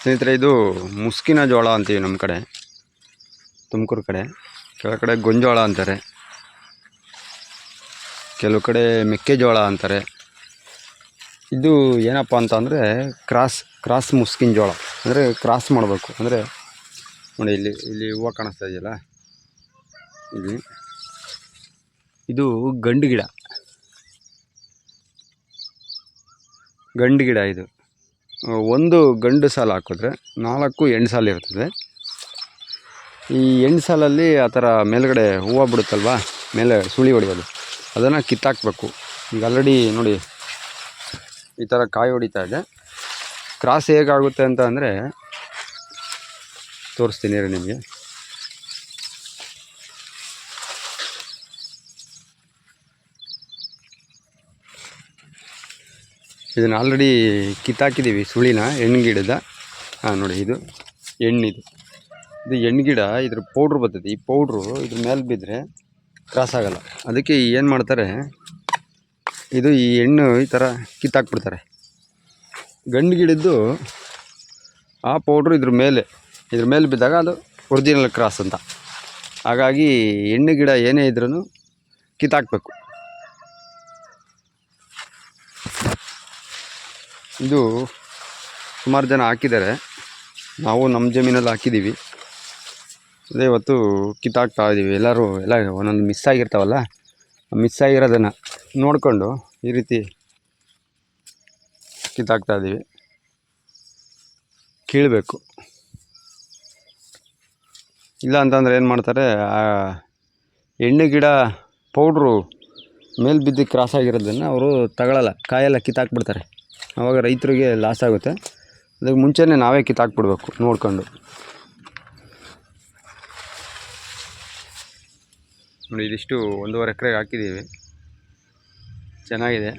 ಸ್ನೇಹಿತರೆ, ಇದು ಮುಸ್ಕಿನ ಜೋಳ ಅಂತೀವಿ ನಮ್ಮ ಕಡೆ, ತುಮಕೂರು ಕಡೆ. ಕೆಲವು ಕಡೆ ಗೊಂಜೋಳ ಅಂತಾರೆ, ಕೆಲವು ಕಡೆ ಮೆಕ್ಕೆಜೋಳ ಅಂತಾರೆ. ಇದು ಏನಪ್ಪ ಅಂತ ಅಂದರೆ ಕ್ರಾಸ್ ಮುಸ್ಕಿನ ಜೋಳ. ಅಂದರೆ ಕ್ರಾಸ್ ಮಾಡಬೇಕು. ಅಂದರೆ ನೋಡಿ, ಇಲ್ಲಿ ಹೂವು ಕಾಣಿಸ್ತಾ ಇದೆಯಲ್ಲ, ಇಲ್ಲಿ ಇದು ಗಂಡು ಗಿಡ. ಇದು ಒಂದು ಗಂಡು ಸಾಲು ಹಾಕಿದ್ರೆ 4 ಹೆಣ್ಣು ಸಾಲು ಇರ್ತದೆ. ಈ ಹೆಣ್ಣು ಸಾಲಲ್ಲಿ ಆ ಥರ ಮೇಲ್ಗಡೆ ಹೂವು ಬಿಡುತ್ತಲ್ವ, ಮೇಲೆ ಸುಳಿ ಹೊಡೆಯೋದು, ಅದನ್ನು ಕಿತ್ತಾಕಬೇಕು. ಈಗ ಆಲ್ರೆಡಿ ನೋಡಿ ಈ ಥರ ಕಾಯಿ ಹೊಡಿತಾ ಇದೆ. ಕ್ರಾಸ್ ಹೇಗಾಗುತ್ತೆ ಅಂತ ಅಂದರೆ ತೋರಿಸ್ತೀನಿ ರೀ ನಿಮಗೆ. ಇದನ್ನು ಆಲ್ರೆಡಿ ಕಿತ್ತಾಕಿದ್ದೀವಿ ಸುಳಿನ, ಹೆಣ್ಣು ಗಿಡದ. ನೋಡಿ, ಇದು ಹೆಣ್ಣು ಗಿಡ. ಇದ್ರ ಪೌಡ್ರ್ ಬರ್ತದೆ. ಈ ಪೌಡ್ರು ಇದ್ರ ಮೇಲೆ ಬಿದ್ದರೆ ಕ್ರಾಸ್ ಆಗಲ್ಲ. ಅದಕ್ಕೆ ಏನು ಮಾಡ್ತಾರೆ, ಈ ಹೆಣ್ಣು ಈ ಥರ ಕಿತ್ತಾಕ್ಬಿಡ್ತಾರೆ. ಗಂಡು ಗಿಡದ್ದು ಆ ಪೌಡ್ರು ಇದ್ರ ಮೇಲೆ ಬಿದ್ದಾಗ ಅದು ಒರಿಜಿನಲ್ ಕ್ರಾಸ್ ಅಂತ. ಹಾಗಾಗಿ ಹೆಣ್ಣು ಗಿಡ ಏನೇ ಇದ್ರೂ ಕಿತ್ತಾಕಬೇಕು. ಇದು ಸುಮಾರು ಜನ ಹಾಕಿದ್ದಾರೆ, ನಾವು ನಮ್ಮ ಜಮೀನಲ್ಲಿ ಹಾಕಿದ್ದೀವಿ. ಅದೇ ಇವತ್ತು ಕಿತ್ತಾಕ್ತಾ ಇದ್ದೀವಿ. ಎಲ್ಲ ಒಂದೊಂದು ಮಿಸ್ ಆಗಿರ್ತಾವಲ್ಲ, ಮಿಸ್ ಆಗಿರೋದನ್ನು ನೋಡಿಕೊಂಡು ಈ ರೀತಿ ಕಿತ್ತಾಕ್ತಾ ಇದ್ದೀವಿ. ಕೀಳಬೇಕು. ಇಲ್ಲ ಅಂತಂದರೆ ಏನು ಮಾಡ್ತಾರೆ, ಆ ಹೆಣ್ಣು ಗಿಡ ಪೌಡ್ರು ಮೇಲೆ ಬಿದ್ದು ಕ್ರಾಸ್ ಆಗಿರೋದನ್ನು ಅವರು ತಗೊಳ್ಳಲ್ಲ, ಕಾಯೆಲ್ಲ ಕಿತ್ತಾಕ್ಬಿಡ್ತಾರೆ. ಆವಾಗ ರೈತರಿಗೆ ಲಾಸ್ ಆಗುತ್ತೆ. ಅದಕ್ಕೆ ಮುಂಚೆನೇ ನಾವೇ ಕಿತ್ತಾಕ್ಬಿಡ್ಬೇಕು ನೋಡ್ಕೊಂಡು. ನೋಡಿ, ಇದಿಷ್ಟು 1.5 ಎಕರೆಗೆ ಹಾಕಿದ್ದೀವಿ. ಚೆನ್ನಾಗಿದೆ.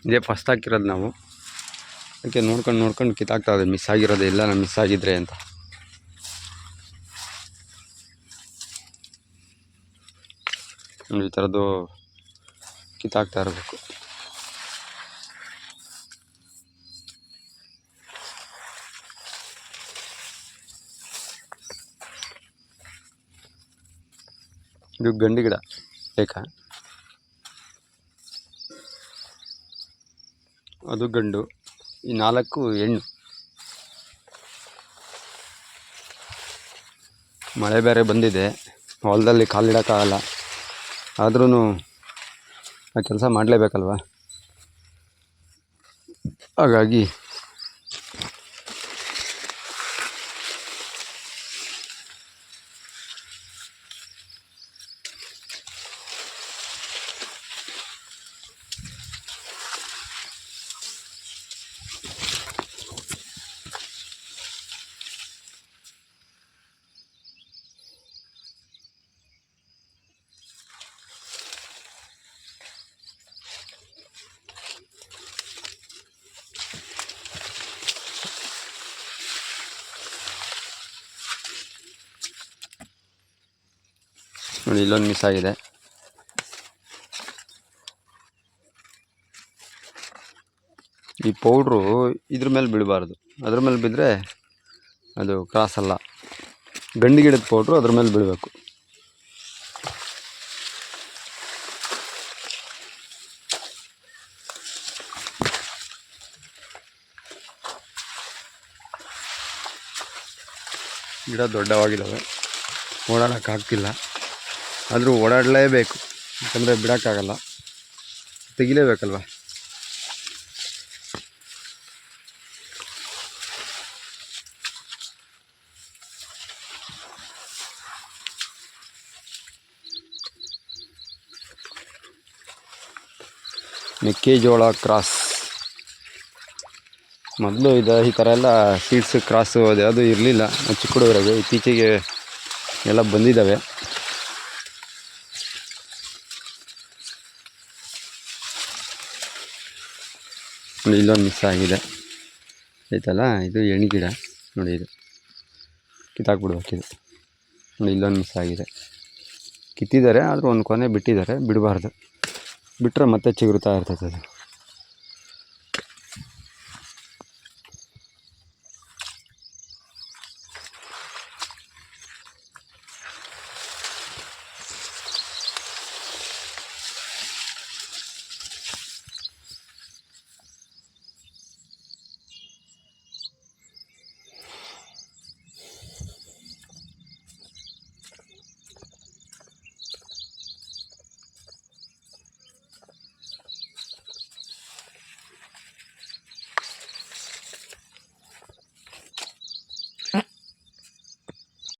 ಇದೇ ಫಸ್ಟ್ ಹಾಕಿರೋದು ನಾವು. ಅದಕ್ಕೆ ನೋಡ್ಕೊಂಡು ಕಿತ್ತಾಕ್ತಾ ಇದೆ. ಮಿಸ್ ಆಗಿರೋದೇ ಇಲ್ಲ, ನಾನು ಮಿಸ್ ಆಗಿದ್ರೆ ಅಂತ. ಈ ಥರದ್ದು ಕಿತ್ತಾಕ್ತಾ ಇರಬೇಕು. ಇದು ಗಂಡು ಗಿಡ ಬೇಕಾ? ಅದು ಗಂಡು, ಈ 4 ಹೆಣ್ಣು. ಮಳೆ ಬೇರೆ ಬಂದಿದೆ, ಹೊಲದಲ್ಲಿ ಕಾಲಿಡೋಕ್ಕಾಗಲ್ಲ. ಆದ್ರೂ ಆ ಕೆಲಸ ಮಾಡಲೇಬೇಕಲ್ವ. ಹಾಗಾಗಿ ನೋಡಿ, ಇಲ್ಲೊಂದು ಮಿಸ್ ಆಗಿದೆ. ಈ ಪೌಡ್ರು ಇದ್ರ ಮೇಲೆ ಬೀಳಬಾರ್ದು. ಅದ್ರ ಮೇಲೆ ಬಿದ್ದರೆ ಅದು ಕ್ರಾಸ್ ಅಲ್ಲ. ಗಂಡು ಗಿಡದ ಪೌಡ್ರು ಅದ್ರ ಮೇಲೆ ಬೀಳಬೇಕು. ಗಿಡ ದೊಡ್ಡವಾಗಿದ್ದಾವೆ, ಓಡಾಡೋಕ್ಕಾಗ್ತಿಲ್ಲ. ಆದರೂ ಓಡಾಡಲೇಬೇಕು, ಯಾಕಂದರೆ ಬಿಡೋಕ್ಕಾಗಲ್ಲ, ತೆಗಿಲೇಬೇಕಲ್ವ. ಮೆಕ್ಕೆಜೋಳ ಕ್ರಾಸ್ ಮೊದಲು ಈ ಥರ ಎಲ್ಲ ಸೀಡ್ಸ್ ಕ್ರಾಸು ಅದು ಇರಲಿಲ್ಲ. ಚಿಕ್ಕ ಹುಡುಗರಾಗೆ ಇತ್ತೀಚೆಗೆ ಎಲ್ಲ ಬಂದಿದ್ದಾವೆ. ಇಲ್ಲೊಂದು ಮಿಸ್ ಆಗಿದೆ ಆಯ್ತಲ್ಲ. ಇದು ಹೆಣ್ಣು ಗಿಡ, ನೋಡಿ ಇದು ಕಿತ್ತಾಕ್ಬಿಡ್ಬೇಕಿದು. ನೋಡಿ ಇಲ್ಲೊಂದು ಮಿಸ್ ಆಗಿದೆ. ಕಿತ್ತಿದ್ದಾರೆ ಆದರೂ ಒಂದು ಕೊನೆ ಬಿಟ್ಟಿದ್ದಾರೆ, ಬಿಡಬಾರ್ದು. ಬಿಟ್ಟರೆ ಮತ್ತೆ ಚಿಗುರುತ್ತಾ ಇರ್ತದೆ ಅದು.